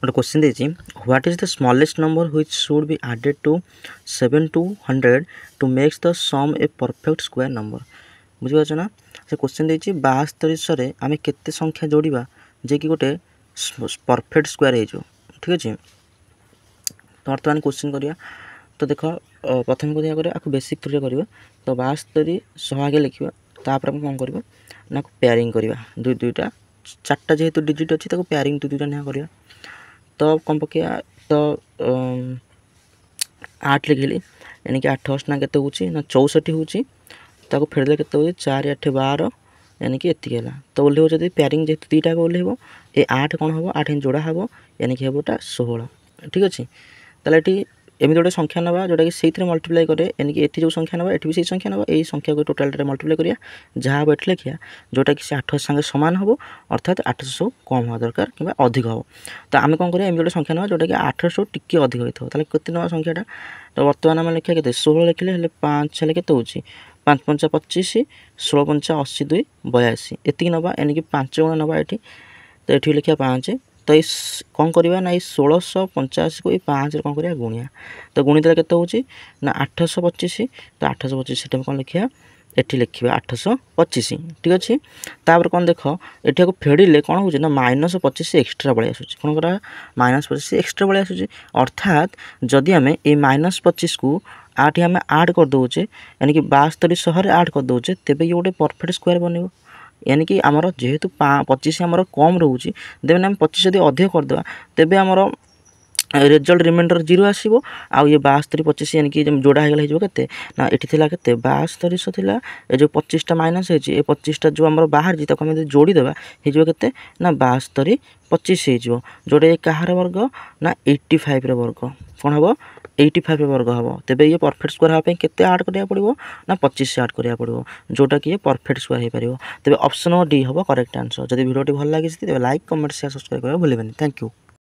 गोटे क्वेश्चन देछि what is the smallest number which should be added to 7 to 100 to makes the sum a perfect square number बुझिपारछ ना से question देछि 72 रे आमे केते संख्या जोड़िबा जे कि गोटे परफेक्ट स्क्वायर हे जो ठीक अछि। तो वर्तमान क्वेश्चन करिया तो देख प्रथम करिया करे आकु बेसिक थ्रू करिवा तो 72 सह आगे लिखिबा तापर हम कोन करबा ना पेयरिंग करिवा दुई दुईटा चारटा जेहेतु डिजिट अछि ताको पेयरिंग दुई दुईटा ना करिवा तो कम पकिया तो 8 लिखिली यानी कि 8 ना केते होची ना 64 होची ताको फेरले केते होची 4 8 12 यानी कि एति गेला तो ओल्हेबो जदी पेयरिंग जेहेतु दुईटा को ओल्हेबो ए 8 कोन हबो 8 जोड़ा हबो यानी कि हेबोटा 16 ठीक अछि। ताले एटी एमि गोटे संख्या नबा जोटा कि सेइथरे मल्टीप्लाई करे यानी कि एठी जो संख्या नबा एठी भी सेइ संख्या नबा एई संख्या को टोटल रे मल्टीप्लाई करिया जहा बैठ लिखिया जोटा कि से 8 संगे समान हबो अर्थात 800 कम हो दरकार किबा अधिक हो। तो आमे कोन करिया एमि गोटे संख्या नबा जोटा कि 800 टिके अधिक होइथो ताले केते नबा संख्याटा तो वर्तमान आमे लिखिया केते 16 लिखले हेले 5 हेले केते होची 5 5 25 16 5 82 82 एति नबा यानी कि 5 गुणा नबा एठी तो एठी लिखिया 5 तो इस कौन करवा ना 1685 को 5 कौन करिया गुणिया तो गुणित केते होची ना 825 तो 825 सेटा कौन लिखिया एठी लिखिबा 825 ठीक अछि। तापर कौन देख एठी को फेडिले कौन होची ना -25 एक्स्ट्रा बळे आसुची कोन करा -25 एक्स्ट्रा बळे आसुची अर्थात जदि हमें ए -25 को आठी हमें ऐड कर दोचे यानी कि 72 शहर ऐड कर दोचे तेबे ये गोटे परफेक्ट स्क्वायर बनिबो यानी कि आमर जेहेतु 25 आमर कम रोचे देन आम 25 यदि अधिक करदे तेबे आमर रिजल्ट रिमाइंडर 0 आसीबो आ ये 72 25 यानी कि जोड़ा हेगला हेजो केते ना एठी थिला केते 72 थिला ए जो 25 टा माइनस हेजी ए 25 टा जो हमर बाहर जी तक हम जोड़ी देबा हेजो केते ना 72 25 हेजो जोड़े कहार वर्ग ना 85 रे वर्ग कोन हबो 85 रे वर्ग हबो तेबे ये परफेक्ट स्क्वायर हापे केते ऐड करिया पड़िबो ना 25 ऐड करिया पड़िबो जोटा कि ये परफेक्ट स्क्वायर हे परिबो तेबे ऑप्शन डी हबो करेक्ट आंसर। जदि वीडियो टी भल लागिस तेबे लाइक कमेंट शेयर सब्सक्राइब करियो भूलिबेनी। Thank you.